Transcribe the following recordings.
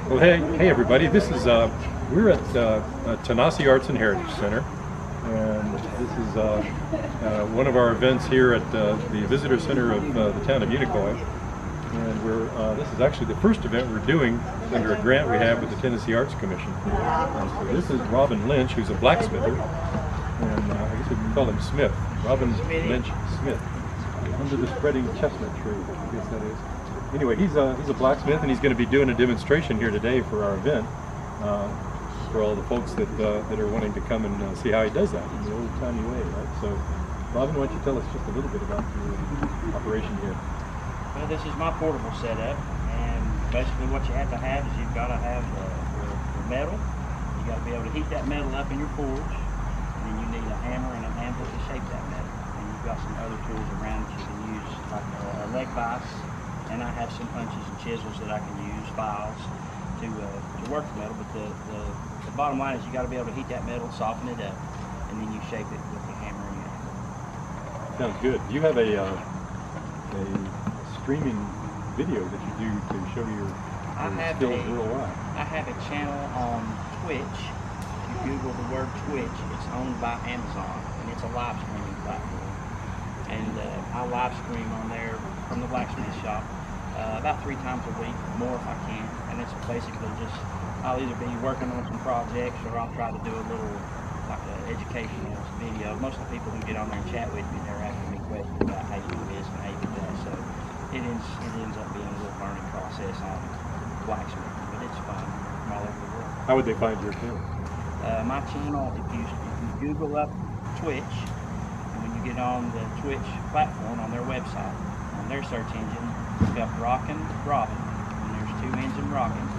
Well, hey everybody. This is we're at Tanasi Arts and Heritage Center, and this is one of our events here at the Visitor Center of the town of Unicoi. And this is actually the first event we're doing under a grant we have with the Tennessee Arts Commission. And so this is Robin Lynch, who's a blacksmither, and I guess we can call him Smith. Robin Lynch Smith, under the spreading chestnut tree, I guess that is. Anyway, he's a blacksmith, and he's going to be doing a demonstration here today for our event, for all the folks that are wanting to come and see how he does that in the old-timey way, right? So, Robin, why don't you tell us just a little bit about your operation here? Well, this is my portable setup, and basically what you have to have is you've got to have your metal. You got to be able to heat that metal up in your forge, and then you need a hammer and an anvil to shape that metal. And you've got some other tools around that you can use, like a leg vise. And I have some punches and chisels that I can use, files, to work the metal. But the bottom line is you got to be able to heat that metal, soften it up, and then you shape it with the hammer and your anvil. Sounds good. You have a streaming video that you do to show your skills worldwide. I have a channel on Twitch. If you Google the word Twitch, it's owned by Amazon, and it's a live streaming platform. And I live stream on there from the blacksmith shop about 3 times a week, more if I can. And it's basically just, I'll either be working on some projects, or I'll try to do a little, like an educational video. Most of the people who get on there and chat with me, they're asking me questions about how you do this and how you do that. So it ends up being a little learning process on blacksmithing, but it's fun from all over the world. How would they find your channel? My channel, if you Google up Twitch, when you get on the Twitch platform on their website, on their search engine, look up Rockin' Robin, and there's 2 N's in Rockin',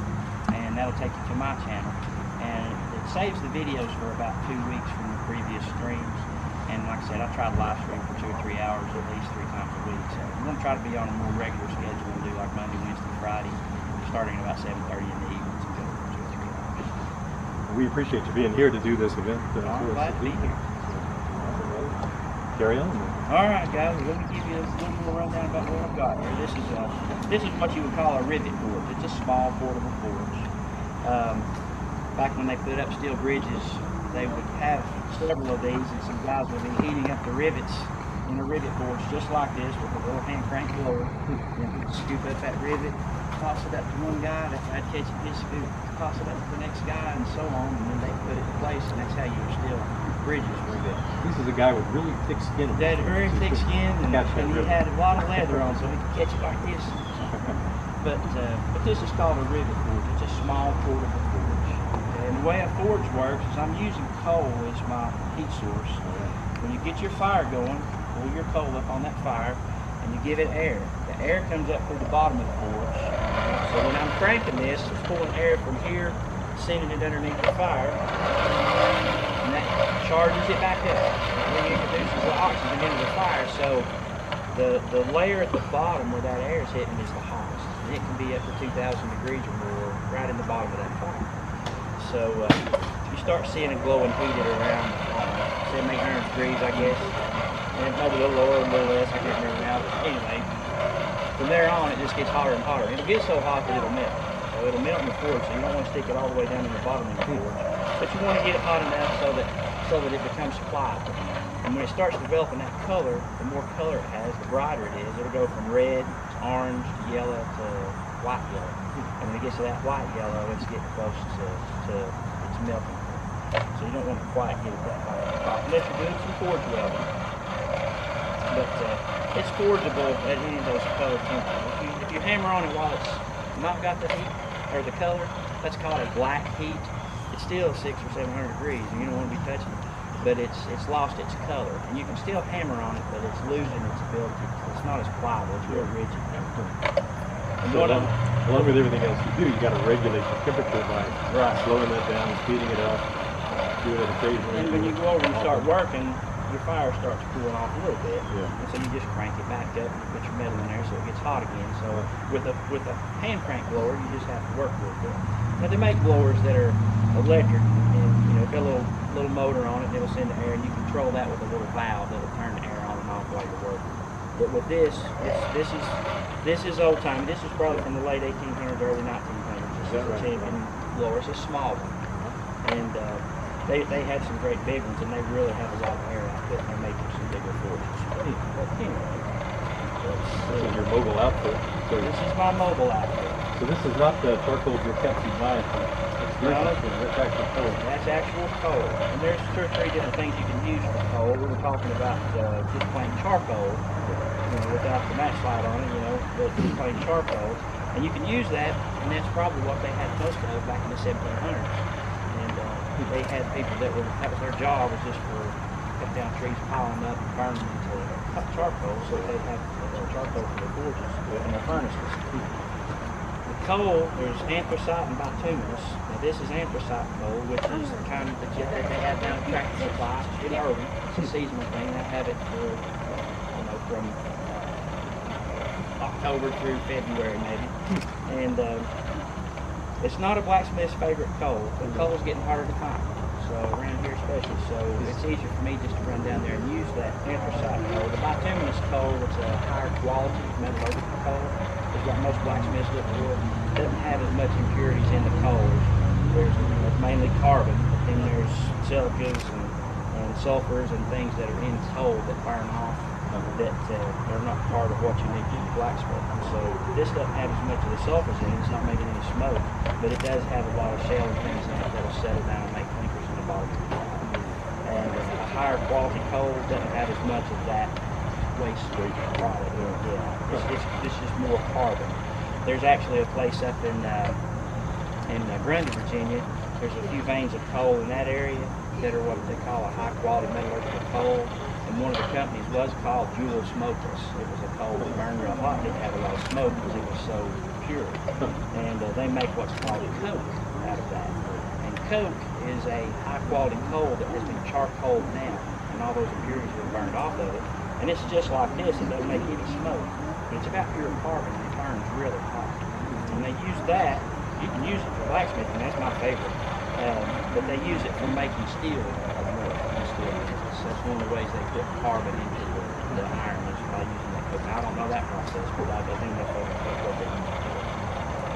and that'll take you to my channel. And it saves the videos for about 2 weeks from the previous streams. And like I said, I try to live stream for 2 or 3 hours at least 3 times a week. So I'm going to try to be on a more regular schedule and do like Monday, Wednesday, Friday, starting at about 7:30 in the evening to go for 2 or 3 hours. We appreciate you being here to do this event. I'm glad to be here. Carry on. All right, guys. Let me give you a little more rundown about what I've got here. This is what you would call a rivet board. It's a small portable forge. Back when they put up steel bridges, they would have several of these, and some guys would be heating up the rivets in a rivet forge just like this with a little hand crank blower. And scoop up that rivet, toss it up to one guy, that guy'd catch it, his scoop, toss it up to the next guy, and so on, and then they put it in place, and that's how you steel bridges were built. This is a guy with really thick skin. He had very thick skin, and he had a lot of leather on, so he could catch it like this. But this is called a rivet forge. It's a small portable forge. And the way a forge works is I'm using coal as my heat source. When you get your fire going, pull your coal up on that fire, and you give it air. The air comes up through the bottom of the forge. So when I'm cranking this, it's pulling air from here, sending it underneath the fire, and that charges it back up. And then it introduces the oxygen into the fire. So the layer at the bottom where that air is hitting is the hottest. And it can be up to 2,000 degrees or more right in the bottom of that fire. So you start seeing it glowing heated around 700-800 degrees, I guess. And maybe a little lower, a little less, I can't remember now. But anyway, from there on, it just gets hotter and hotter. It'll get so hot that it'll melt. So it'll melt in the forge, so you don't want to stick it all the way down in the bottom of the forge. But you want to get it hot enough so that it becomes pliable. And when it starts developing that color, the more color it has, the brighter it is. It'll go from red to orange to yellow to white yellow. And when it gets to that white yellow, it's getting close to its melting point. So you don't want to quite get it that hot. Unless you're doing some forge welding. But it's forgeable at any of those color temperatures. If you hammer on it while it's not got the heat or the color, that's called a black heat. It's still 600 or 700 degrees, and you don't want to be touching it. But it's lost its color, and you can still hammer on it, but it's losing its ability. It's not as pliable. It's real rigid. And So along with everything else you do, you got to regulate the temperature by slowing that down, speeding it up, doing it occasionally. And when you go over and start working, your fire starts cooling off a little bit, and so you just crank it back up and put your metal in there so it gets hot again. So with a hand crank blower, you just have to work with it. Now they make blowers that are electric, and got a little motor on it, and it'll send the air, and you control that with a little valve that'll turn the air on and off while you're working. But with this is old time. This is probably from the late 1800s, early 1900s. This is a champion blower. It's a small one, and they had some great big ones, and they really have a lot of air output. And they make some bigger forges. But anyway, This is your mobile outfit. So, this is my mobile outfit. so this is not the charcoal briquettes you buy. It's actual coal. That's actual coal. And there's 2 or 3 different things you can use for coal. We were talking about just plain charcoal, without the match light on it, but just plain charcoal. And you can use that, and that's probably what they had most of back in the 1700s. And they had people that was their job, was just for cut down trees, piling them up, and burn them into charcoal, so they'd have charcoal for their forges and their furnaces. The coal, there's anthracite and bituminous. Now this is anthracite coal, which is the kind that they have down at Tractor Supply. It's early. It's a seasonal thing. They have it for, from October through February maybe. And it's not a blacksmith's favorite coal, but coal is getting harder to find. So around here especially, so it's easier for me just to run down there and use that anthracite coal. The bituminous coal, it's a higher quality metallurgical coal. It's what most blacksmiths look for. It doesn't have as much impurities in the coals. There's mainly carbon, but then there's silicas and sulfurs and things that are in coal that burn off that are not part of what you need to do blacksmithing. So this doesn't have as much of the sulfurs in it. It's not making any smoke, but it does have a lot of shale and things in it that'll settle down and make clinkers in the bottom. And a higher quality coal doesn't have as much of that waste product. It's just more carbon. There's actually a place up in Grundy, Virginia. There's a few veins of coal in that area that are what they call a high quality metallurgical coal. And one of the companies was called Jewel Smokeless. It was a coal that burned real hot. It didn't have a lot of smoke because it was so pure. And they make what's called coke out of that. And coke is a high quality coal that has been charcoaled down, and all those impurities are burned off of it. And it's just like this. It doesn't make any smoke. But it's about pure carbon, and it burns really hot. And they use that. You can use it for blacksmithing. That's my favorite. But they use it for making steel. That's one of the ways they put carbon into the iron is by using that coke. I don't know that process, but I think that's what they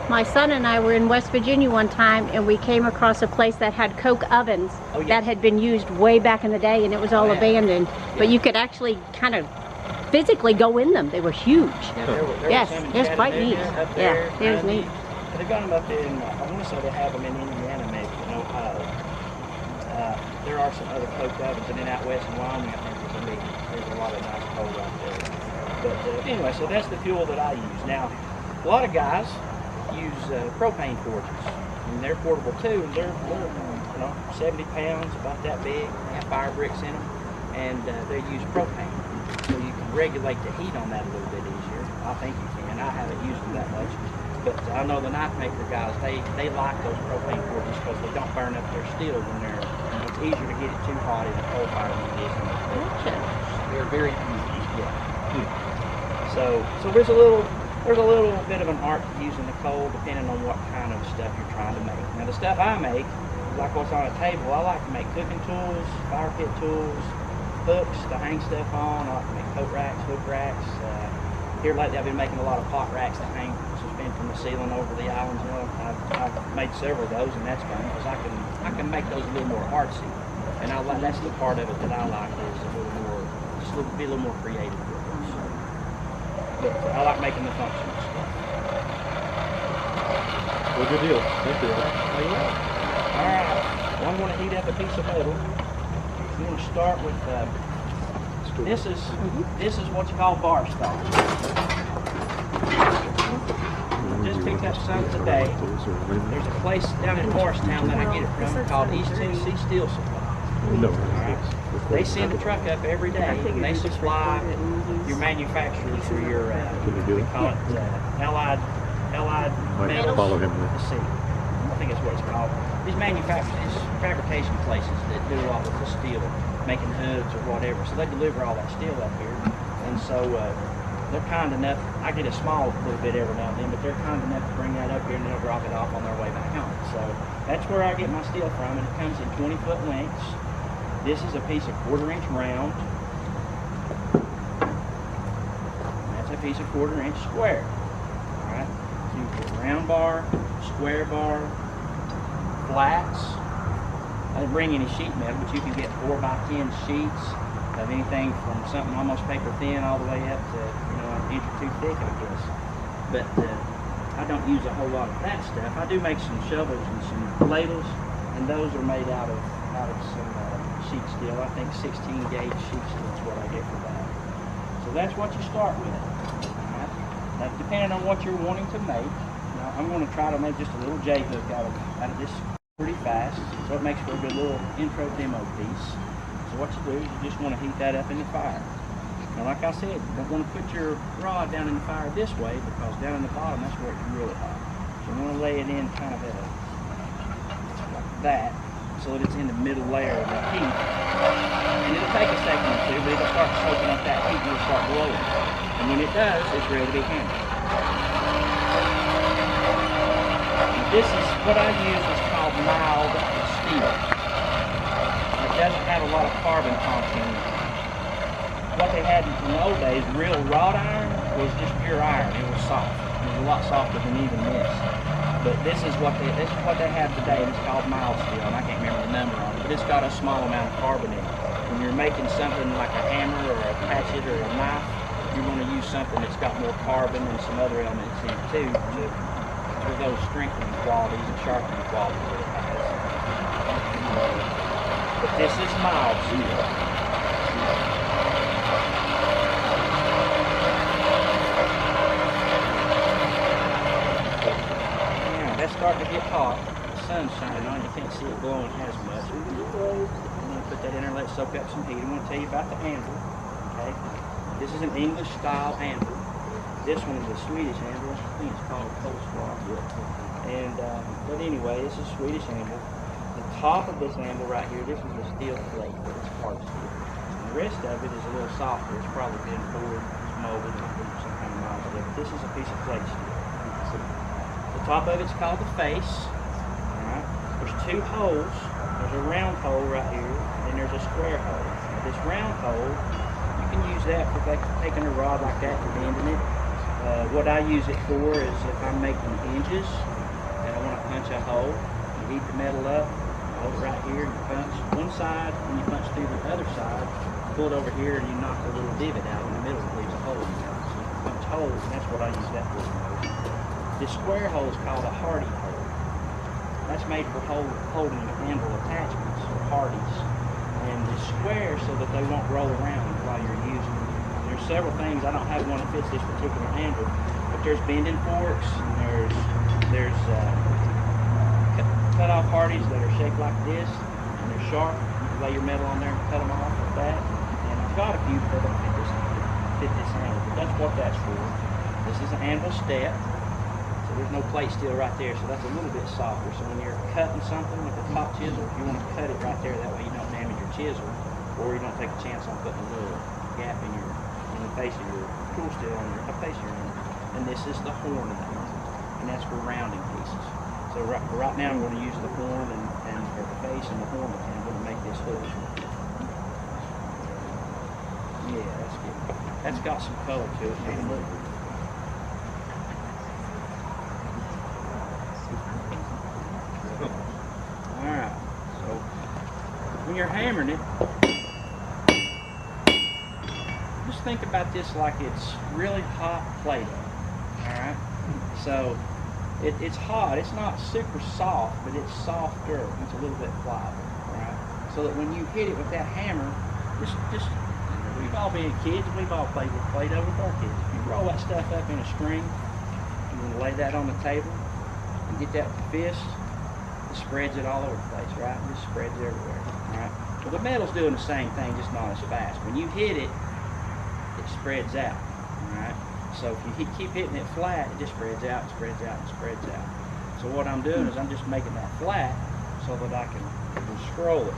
use. My son and I were in West Virginia one time, and we came across a place that had coke ovens that had been used way back in the day, and it was all abandoned. But you could actually kind of physically go in them. They were huge. Yes, it's quite neat. Yeah, it was neat. They've got them up in, I want to say they have them in Indiana, maybe, in Ohio. There are some other coke ovens, and then out west in Wyoming, I think there's a lot of nice coal out there. But anyway, so that's the fuel that I use. Now, a lot of guys use propane forges, and they're portable too. They're 70 pounds, about that big. They have fire bricks in them, and they use propane. So you can regulate the heat on that a little bit easier. I think you can. I haven't used them that much. But I know the knife maker guys, they like those propane forges because they don't burn up their steel when it's easier to get it too hot in a coal fire than it is in a coal. They're very easy. Yeah. So there's a little bit of an art to using the coal depending on what kind of stuff you're trying to make. Now the stuff I make, like what's on a table, I like to make cooking tools, fire pit tools, hooks to hang stuff on. I like to make coat racks, hook racks. Here lately I've been making a lot of pot racks to hang suspend from the ceiling over the islands. I've made several of those, and that's fun because I can make those a little more artsy. And that's the part of it that I like is be a little more creative with it. So, but I like making the functional stuff. Well, good deal. Thank you. Well, yeah. All right. Well, I'm going to heat up a piece of metal. I'm going to start with this is what you call bar stock. Just picked up some today. There's a place down in Morristown that I get it from called East Tennessee Steel Supply. They send a truck up every day, and they supply your manufacturers or your we call it Allied Metals. Follow him. Let's see. I think that's what it's called. These manufacturers, fabrication places that do all of the steel, making hoods or whatever. So they deliver all that steel up here, and so they're kind enough. I get a small little bit every now and then, but they're kind enough to bring that up here and they'll drop it off on their way back home. So that's where I get my steel from, and it comes in 20-foot lengths. This is a piece of 1/4 inch round. piece of 1/4-inch square. Alright, so you can put round bar, square bar, flats. I didn't bring any sheet metal, but you can get 4x10 sheets of anything from something almost paper thin all the way up to, you know, an inch or two thick, I guess. But I don't use a whole lot of that stuff. I do make some shovels and some ladles, and those are made out of some sheet steel. I think 16 gauge sheet steel is what I get for that. So that's what you start with. Right? Now, depending on what you're wanting to make, now, I'm going to try to make just a little J hook out of this pretty fast, so it makes for a good little intro demo piece. So what you do is you just want to heat that up in the fire. Now, like I said, you don't want to put your rod down in the fire this way, because down in the bottom, that's where it's really hot. So you want to lay it in kind of at like that, so that it's in the middle layer of the heat. And it'll take a second or two, but it'll start soaking up that heat and it'll start glowing. And when it does, it's ready to be hammered. Now, this is what I use is called mild steel. It doesn't have a lot of carbon content. What they had in the old days, real wrought iron, was just pure iron. It was soft. It was a lot softer than even this. But this is what they have today, and it's called mild steel. And I can't remember the number on it, but it's got a small amount of carbon in it. When you're making something like a hammer or a hatchet or a knife, you're going to use something that's got more carbon and some other elements in it too, for those strengthening qualities and sharpening qualities that it has. But this is mild steel. That's starting to get hot. The sun's shining on it. You can't see it glowing as much. I'm going to put that in there and let it soak up some heat. I'm going to tell you about the anvil. Okay, this is an English style anvil. This one is a Swedish anvil. I think it's called coleslaw. And but anyway, this is a Swedish anvil. The top of this anvil right here, this is a steel plate, but it's hard steel. And the rest of it is a little softer. It's probably been poured, it's molded, or some kind of mild steel. This is a piece of plate steel. The top of it's called the face. Alright. There's two holes. There's a round hole right here, and then there's a square hole. Now, this round hole, you can use that for taking a rod like that and bending it. What I use it for is if I'm making hinges and I want to punch a hole, you heat the metal up, hold it right here, and you punch one side, and you punch through the other side, pull it over here, and you knock a little divot out in the middle that leaves a hole. So you punch holes, and that's what I use that for. This square hole is called a hardy hole. That's made for holding handle attachments, or hardies. And it's square so that they won't roll around while you're using them. There's several things. I don't have one that fits this particular handle, but there's bending forks, and there's cut-off hardies that are shaped like this, and they're sharp. You can lay your metal on there and cut them off like that. And I've got a few that don't fit this handle, but that's what that's for. This is an anvil step. There's no plate steel right there, so that's a little bit softer. So when you're cutting something with a top chisel, you want to cut it right there. That way you don't damage your chisel, or you don't take a chance on putting a little gap in the face of your tool steel on your face of your hand. And this is the horn of the handle, and that's for rounding pieces. So right now I'm going to use the horn or the face and the horn of the handle to make this hook. Yeah, that's good. That's got some color to it. Alright, so when you're hammering it, just think about this like it's really hot Play-Doh. Alright, so it's hot. It's not super soft, but it's softer. It's a little bit pliable. Alright, so that when you hit it with that hammer, just we've all been kids. We've all played with Play-Doh with our kids. If you roll that stuff up in a string, you want to lay that on the table and get that with the fist. Spreads it all over the place, right? It just spreads everywhere, right? Well, the metal's doing the same thing, just not as fast. When you hit it, it spreads out, right? So if you keep hitting it flat, it just spreads out, spreads out, and spreads out. So what I'm doing is I'm just making that flat so that I can scroll it.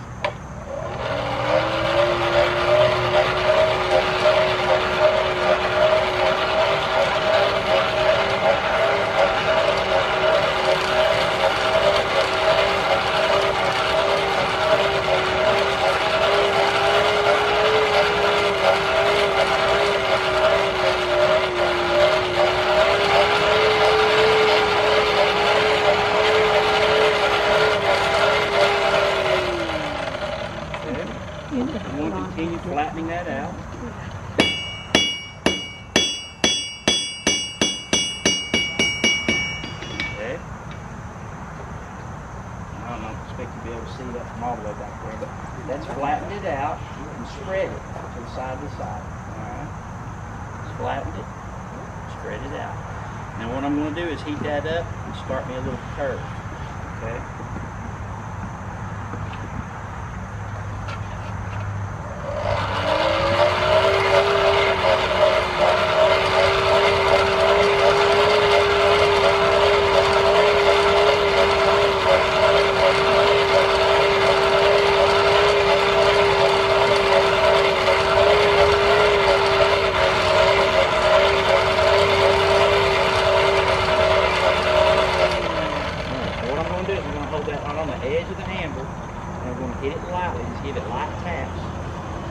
able to see that from all the way back there. But that's flattened it out and spread it from side to side. Alright. Flattened it, spread it out. Now what I'm going to do is heat that up and start me a little curve. Okay.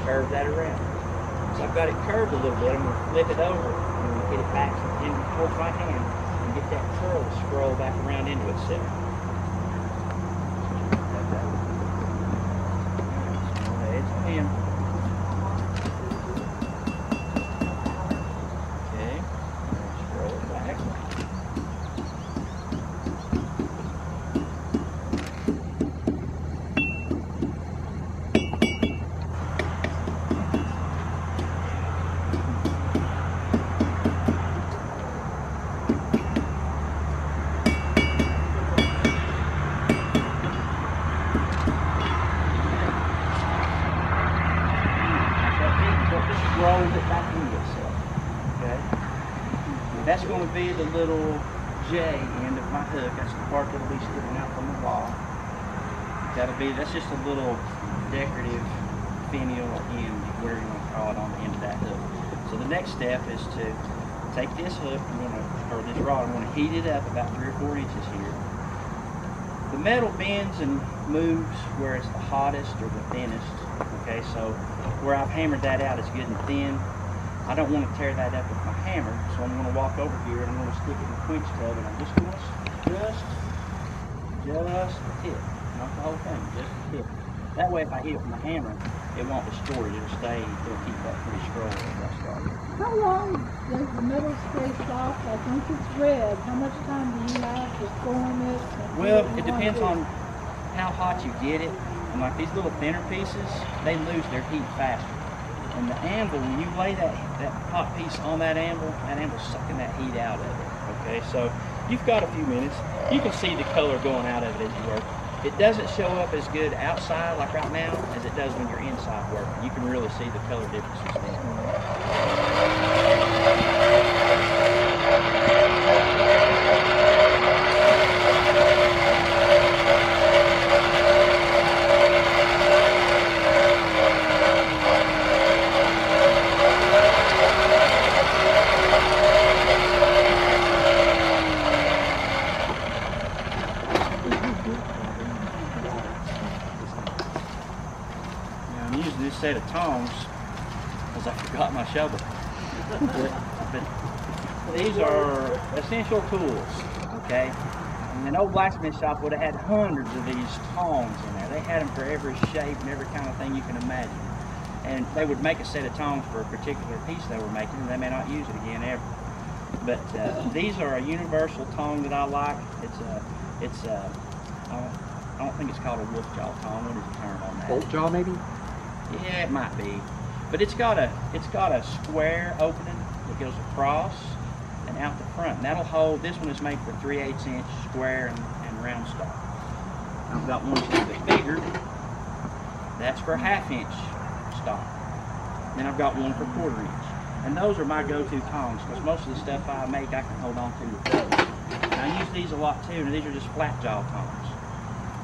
Curve that around. So I've got it curved a little bit. I'm going to flip it over and I'm going to get it back in towards my hand and get that curl to scroll back around into its center. Edge of the hammer. Okay, scroll it back. Rolls it back into itself. Okay? That's going to be the little J end of my hook. That's the part that'll be sticking out from the wall. That's just a little decorative finial end, whatever you want to call it, on the end of that hook. So the next step is to take this hook, or this rod, I'm going to heat it up about 3 or 4 inches here. The metal bends and moves where it's the hottest or the thinnest. Okay, so where I've hammered that out is good and thin. I don't want to tear that up with my hammer, so I'm going to walk over here and I'm going to stick it in the quench tub, and I'm just going to just the tip, not the whole thing, just the tip. That way, if I hit it with my hammer, it won't distort it. It'll keep that pretty strong as I start. How long does the metal stay soft? Like once it's red, how much time do you have to form it? Well, it depends on how hot you get it. And like these little thinner pieces, they lose their heat faster. And the anvil, when you lay that hot piece on that anvil's sucking that heat out of it. Okay, so you've got a few minutes. You can see the color going out of it as you work. It doesn't show up as good outside, like right now, as it does when you're inside working. You can really see the color differences then. Set of tongs because I forgot my shovel. but these are essential tools, okay? In an old blacksmith shop would have had hundreds of these tongs in there. They had them for every shape and every kind of thing you can imagine. And they would make a set of tongs for a particular piece they were making, and they may not use it again ever. But these are a universal tong that I like. I don't think it's called a wolf jaw tong. What is the term on that? Bolt jaw, maybe? Yeah, it might be, but it's got a square opening that goes across and out the front. And that'll hold. This one is made for 3/8 inch square and round stock. I've got one that's a little bit bigger. That's for 1/2 inch stock. Then I've got one for 1/4 inch. And those are my go-to tongs because most of the stuff I make I can hold on to with those. And I use these a lot too. And these are just flat jaw tongs.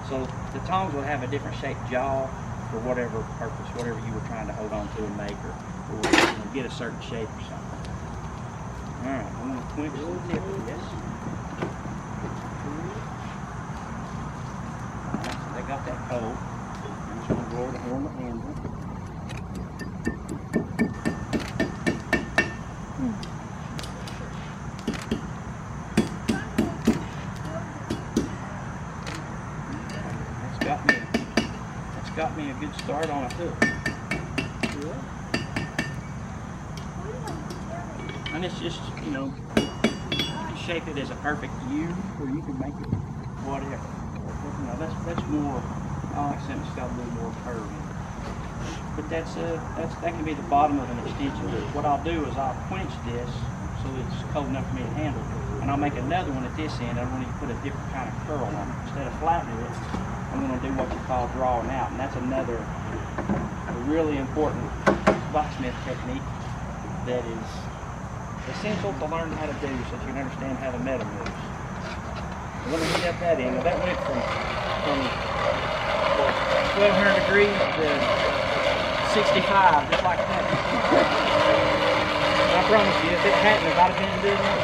So the tongs will have a different shaped jaw for whatever purpose, whatever you were trying to hold on to and make, or get a certain shape or something. All right, I'm going to quench the tip of this. All right, so they got that cold. I'm just going to roll it on the handle. Got me a good start on a hook. And it's just, you can shape it as a perfect U, or you can make it whatever. That's more I like something that's got a little more curve in it. But that can be the bottom of an extension. But what I'll do is I'll quench this so it's cold enough for me to handle, and I'll make another one at this end. I'm going to put a different kind of curl on it. Instead of flattening it, I'm going to do what you call drawing out, and that's another really important blacksmith technique that is essential to learn how to do so that you can understand how the metal moves. I'm going to heat up that end. Now that went from 1200 degrees to 65, just like that. And I promise you, if it hadn't, if I'd have been doing that.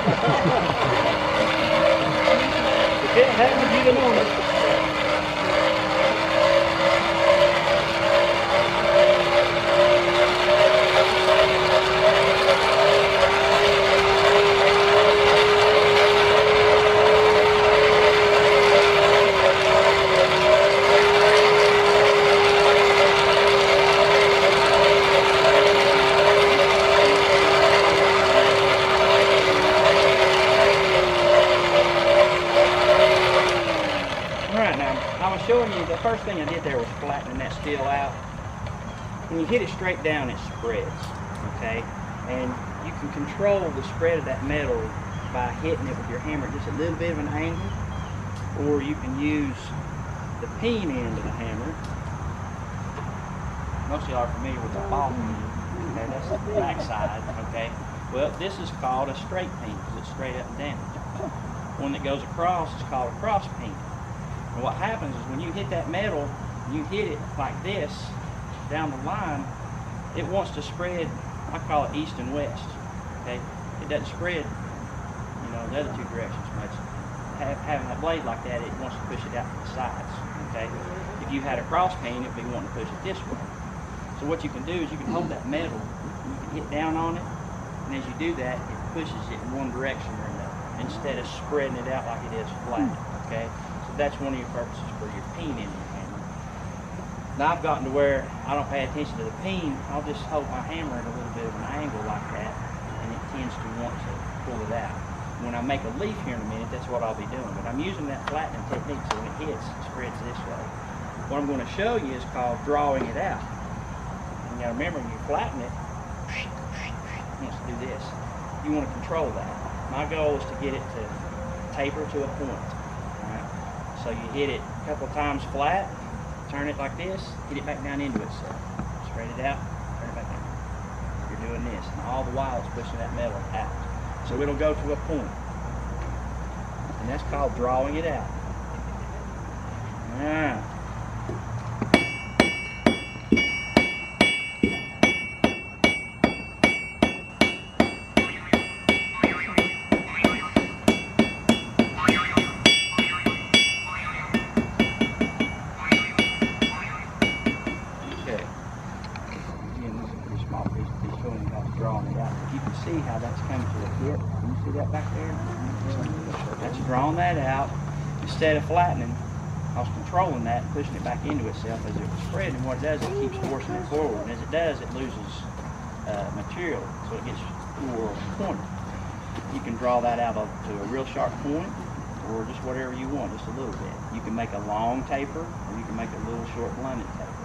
If it hadn't, you'd have known it. Showing you, the first thing I did there was flattening that steel out. When you hit it straight down, it spreads, okay? And you can control the spread of that metal by hitting it with your hammer at just a little bit of an angle, or you can use the peen end of the hammer. Most of y'all are familiar with the ball peen, okay? That's the back side, okay? Well, this is called a straight peen because it's straight up and down. One that goes across is called a cross peen. And what happens is when you hit that metal, you hit it like this down the line, it wants to spread, I call it east and west, okay? It doesn't spread, you know, the other two directions much. Having that blade like that, it wants to push it out to the sides, okay? If you had a cross peen, it would be wanting to push it this way. So what you can do is you can hold that metal, and you can hit down on it, and as you do that, it pushes it in one direction or another, instead of spreading it out like it is flat, okay? That's one of your purposes for your peen in your hammer. Now I've gotten to where I don't pay attention to the peen. I'll just hold my hammer at a little bit of an angle like that, and it tends to want to pull it out. When I make a leaf here in a minute, that's what I'll be doing. But I'm using that flattening technique so when it hits, it spreads this way. What I'm going to show you is called drawing it out. And you got to remember, when you flatten it, it wants to do this. You want to control that. My goal is to get it to taper to a point. So you hit it a couple times flat, turn it like this, hit it back down into itself. Straight it out, turn it back down. You're doing this, and all the while it's pushing that metal out. So it'll go to a point. And that's called drawing it out. See how that's coming to a hit. Can you see that back there? That's drawing that out. Instead of flattening, I was controlling that and pushing it back into itself as it was spreading. And what it does, it keeps forcing it forward. And as it does, it loses material, so it gets more pointed. You can draw that out to a real sharp point, or just whatever you want, just a little bit. You can make a long taper, or you can make a little short blunted taper.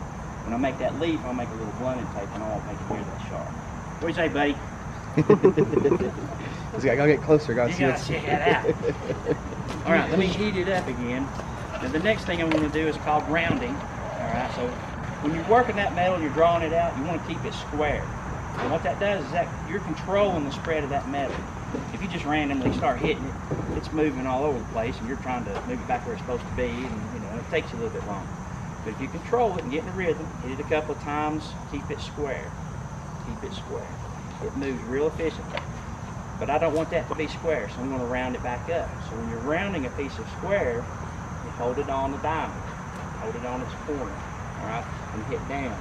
When I make that leaf, I'll make a little blunted taper, and I won't make it near that sharp. What do you say, buddy? I gotta get closer, guys. You gotta check that out. All right, let me heat it up again. Now the next thing I'm going to do is called grounding. All right, so when you're working that metal, you're drawing it out, you want to keep it square. And what that does is that you're controlling the spread of that metal. If you just randomly start hitting it, it's moving all over the place, and you're trying to move it back where it's supposed to be, and you know it takes you a little bit longer. But if you control it and get in a rhythm, hit it a couple of times, keep it square. Keep it square. It moves real efficiently. But I don't want that to be square, so I'm going to round it back up. So when you're rounding a piece of square, you hold it on the diamond, hold it on its corner, all right, and hit down.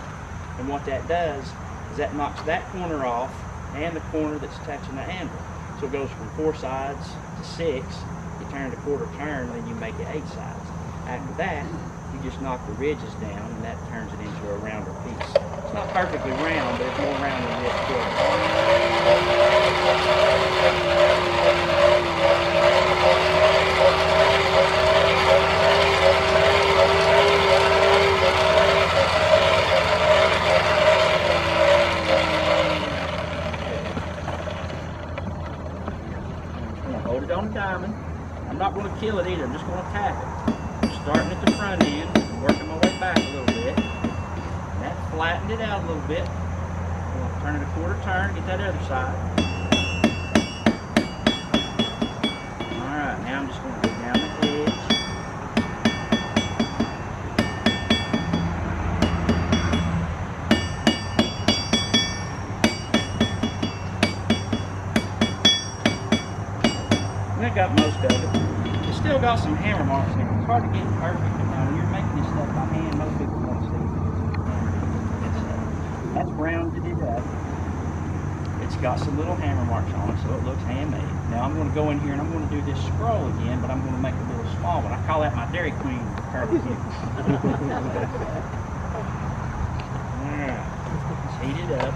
And what that does is that knocks that corner off and the corner that's touching the handle. So it goes from 4 sides to 6. You turn it a quarter turn, and then you make it 8 sides. After that, you just knock the ridges down, and that turns it into a rounder piece. It's not perfectly round, but it's more round than this. it on a diamond. I'm not going to kill it either. I'm just going to tap it. I'm starting at the front end, working my way back a little bit. And that flattened it out a little bit. I'll turn it a quarter turn, get that other side. Alright, now I'm just going to go down the edge. And I got most of it. It's still got some hammer marks in it. It's hard to get it perfect, but now when you're making this stuff by hand, most people won't see it. That's rounded it up. It's got some little hammer marks on it, so it looks handmade. Now I'm going to go in here and I'm going to do this scroll again, but I'm going to make a little small one. I call that my Dairy Queen curly kid. Alright, let's heat it up.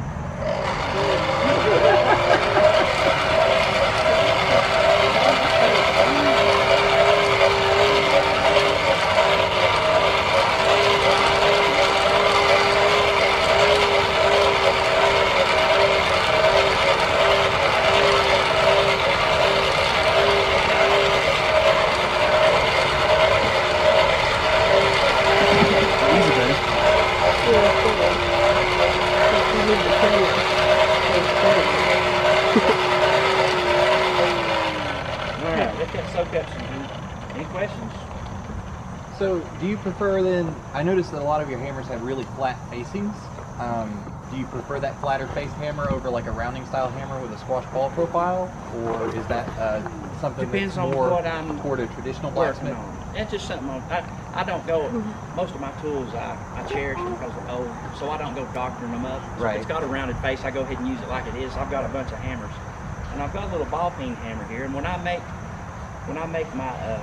So, do you prefer then? I noticed that a lot of your hammers have really flat facings. Do you prefer that flatter face hammer over like a rounding style hammer with a squash ball profile, or is that something Depends that's on more what I'm toward a traditional blacksmith? That's just something I don't go. Most of my tools I cherish them because they're old, so I don't go doctoring them up. So Right. if it's got a rounded face, I go ahead and use it like it is. I've got a bunch of hammers, and I've got a little ball peen hammer here. And when I make my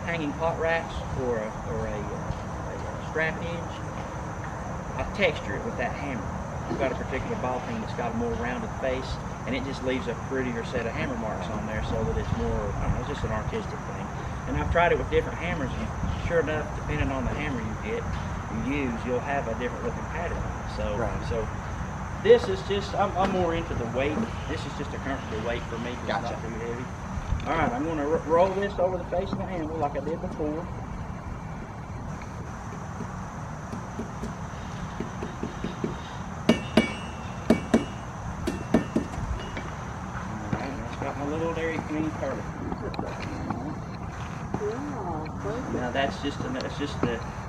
hanging pot racks or a strap hinge, I texture it with that hammer. I've got a particular ball peen that's got a more rounded face, and it just leaves a prettier set of hammer marks on there, so that it's more, I don't know, it's just an artistic thing. And I've tried it with different hammers, and sure enough, depending on the hammer you use, you'll have a different looking pattern on it. So, Right. so this is just, I'm more into the weight. This is just a comfortable weight for me, 'cause Gotcha. it's not too heavy. All right, I'm going to roll this over the face of the handle like I did before. Got my little Dairy Queen curly. Now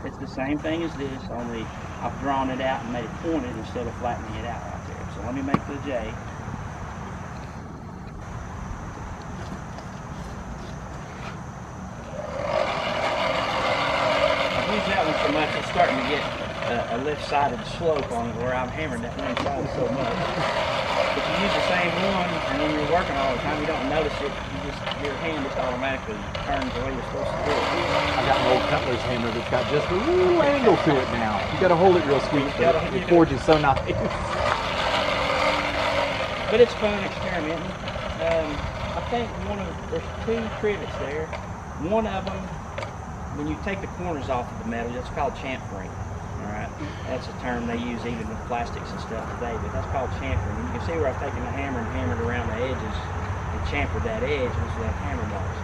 it's the same thing as this, only I've drawn it out and made it pointed instead of flattening it out right there. So let me make the J. I've used that one so much it's starting to get a left-sided slope on it where I've hammered that one side so much. If you use the same one and when you're working all the time, you don't notice it. Your hand just automatically turns the way you're supposed to do it. I got an old cutler's hammer that's got just a little angle to it now. You got to hold it real sweet, but the forge is so nice. But it's fun experimenting. I think there's two trivets there. One of them, when you take the corners off of the metal, that's called chamfering. Alright, that's a term they use even with plastics and stuff today, but that's called chamfering. And you can see where I've taken the hammer and hammered around the edges and chamfered that edge with the hammer marks.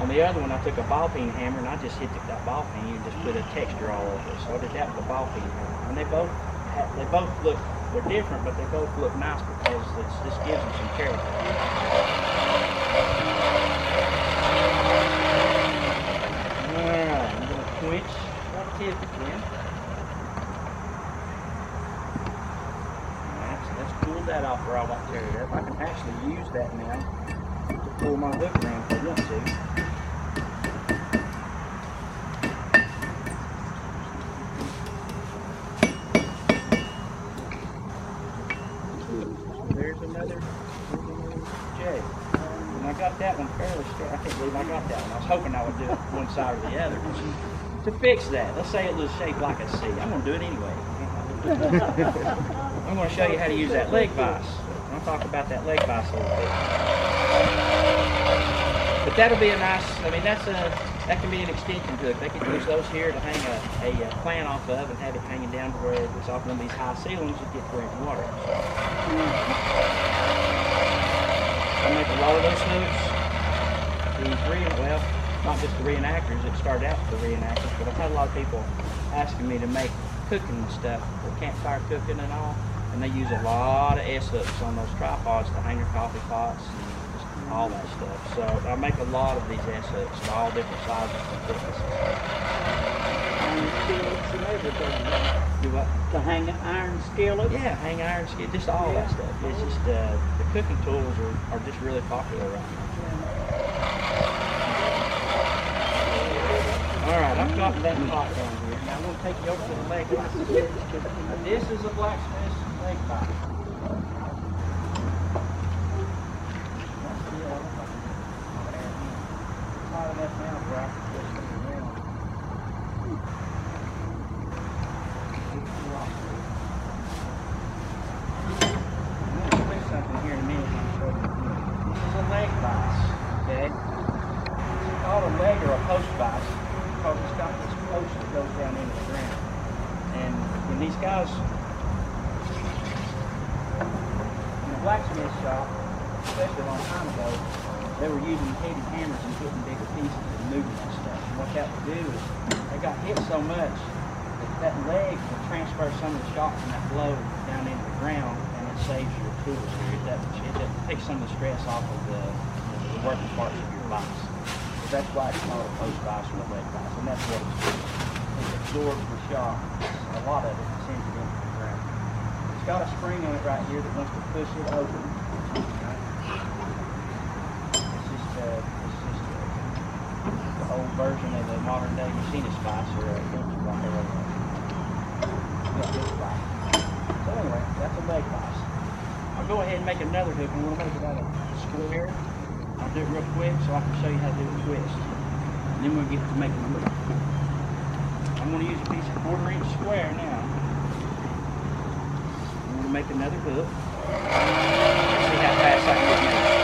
On the other one, I took a ball peen hammer and I just hit that ball peen and just put a texture all over it. So I did that with a ball peen hammer. And they both look, they're different, but they both look nice because this gives them some character. Alright, I'm going to quench that tip again. Let's pull that off where I want to tear it up. I can actually use that now to pull my hook around if I want to. There's another J. And I got that one fairly straight. I can't believe I got that one. I was hoping I would do it one side or the other. To fix that, let's say it was shaped like a C. I'm going to do it anyway. I'm going to show you how to use that leg vise. I'll talk about that leg vise a little bit. But that'll be a nice, I mean, that can be an extension to it. They can use those here to hang a plant off of and have it hanging down to where it's off one of these high ceilings you get where it's water. I make a lot of those hooks. well, not just the reenactors, it started out with the reenactors, but I've had a lot of people asking me to make cooking stuff, for campfire cooking and all, and they use a lot of S-hooks on those tripods to hang their coffee pots and just all that stuff. So I make a lot of these S-hooks of all different sizes and thicknesses. Iron skillets and everything. Do what? To hang an iron skillet? Yeah, hang iron skillet, just all that stuff. It's just, the cooking tools are just really popular right now. Alright, I've got that pot down here. Now I'm going to take you over to the leg vise. Now this is a blacksmith's leg vise. Hot enough now where I can twist it around. I'm going to twist something here in a minute. This is a leg vise, okay? It's called a leg or a post vise because it's got this post that goes down into the ground. And when these guys in the blacksmith shop, especially a long time ago, they were using heavy hammers and putting bigger pieces and moving that stuff. And what that would do is they got hit so much that that leg will transfer some of the shock from that blow down into the ground, and it saves your tools here. It takes some of the stress off of the working parts of your vise. So that's why it's called a post vise or a leg vise, and that's what it's doing. It absorbs the shock. A lot of it sends it into the ground. It's got a spring on it right here that wants to push it open. It's just the old version of the modern day machinist vise or a this vise. So anyway, that's a leg vise. I'll go ahead and make another hook, and we'll make it out of square. I'll do it real quick so I can show you how to do a twist. And then we'll get to making the hook. I'm going to use a piece of 1/4-inch square now. I'm going to make another hook. Let's see how fast I can get it.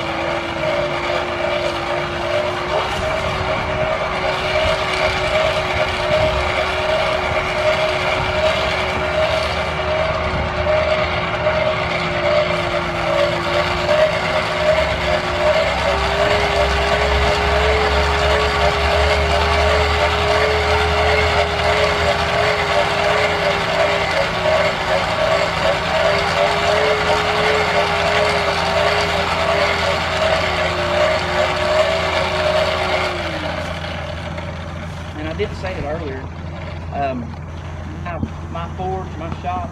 I didn't say it earlier. My forge, my shop,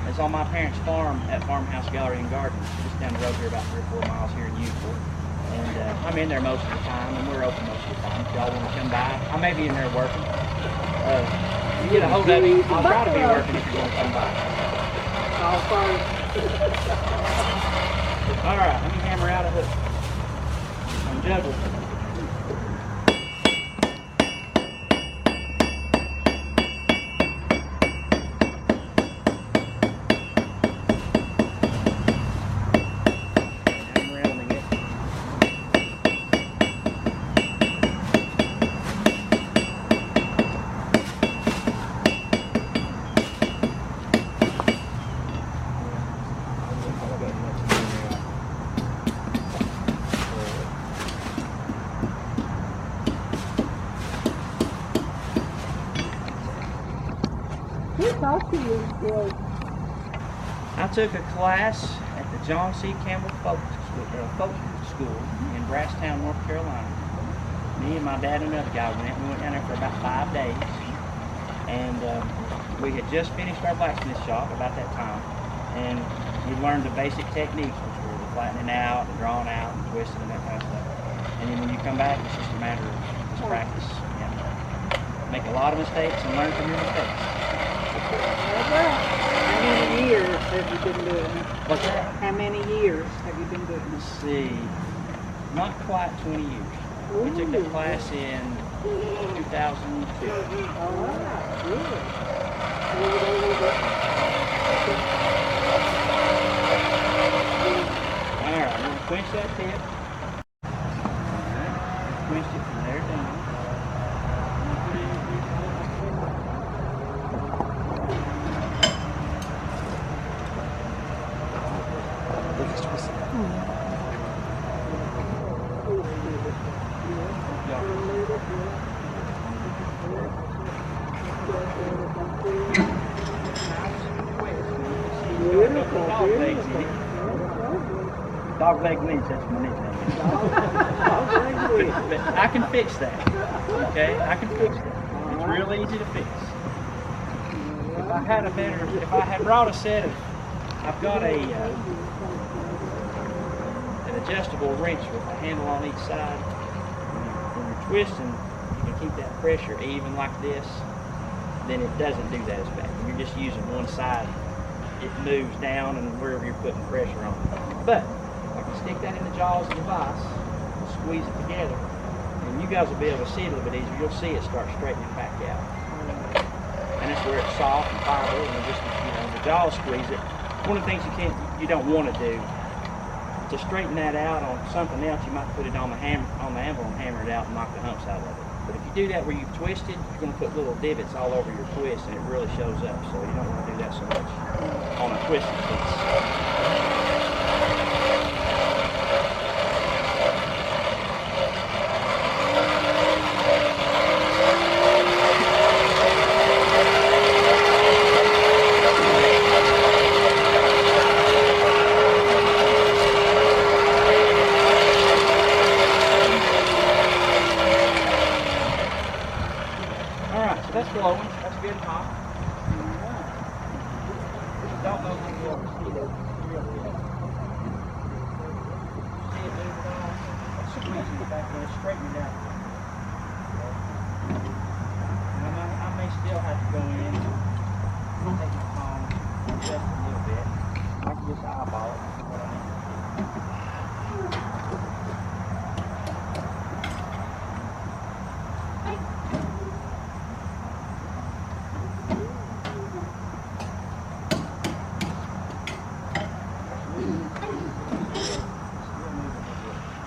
is on my parents' farm at Farmhouse Gallery and Garden, just down the road here, about 3 or 4 miles here in Newport. And I'm in there most of the time, and we're open most of the time. If y'all want to come by, I may be in there working. You get a hold of me, I'll try to be working if you're going to come by. All fine. All right, let me hammer out a hook. I'm juggling. I took a class at the John C. Campbell Folk School in Brasstown, North Carolina. Me and my dad and another guy went. We went down there for about 5 days. And we had just finished our blacksmith shop about that time. And we learned the basic techniques, which were the flattening out, the drawing out, and twisting, and that kind of stuff. And then when you come back, it's just a matter of just practice. And make a lot of mistakes and learn from your mistakes. How many years have you been doing it? What's that? How many years have you been doing it? Let's see, not quite 20 years. We took that class in 2002. All right, good. All right, I'm going to quench that tip. All right, quench it from there down. legs in it. Dog leg Lynch, that's my nickname. But I can fix that. Okay, I can fix that. It's real easy to fix. If I had brought a set of, I've got an adjustable wrench with a handle on each side. When you're twisting, you can keep that pressure even like this. Then it doesn't do that as bad. When you're just using one side, it moves down and wherever you're putting pressure on. But I can stick that in the jaws of the vise, squeeze it together, and you guys will be able to see it a little bit easier. You'll see it start straightening back out. And that's where it's soft and pliable, and just, the jaws squeeze it. One of the things you don't want to do, to straighten that out on something else, you might put it on the anvil and hammer it out and knock the humps out of it. But if you do that where you've twisted, you're going to put little divots all over your twist, and it really shows up. So you don't want to do that so much on a twisted piece. That's flowing. That's good and hot. Don't know if you'll ever see that real good. See it move it on? Squeezing it back in, straightening it out. I may still have to go in, take my palm, adjust a little bit. I can just eyeball it. What I need.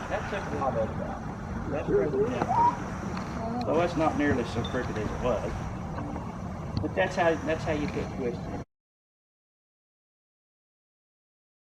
That took a lot of it out. That's really down. So it's not nearly so crooked as it was. But that's how you put twisting.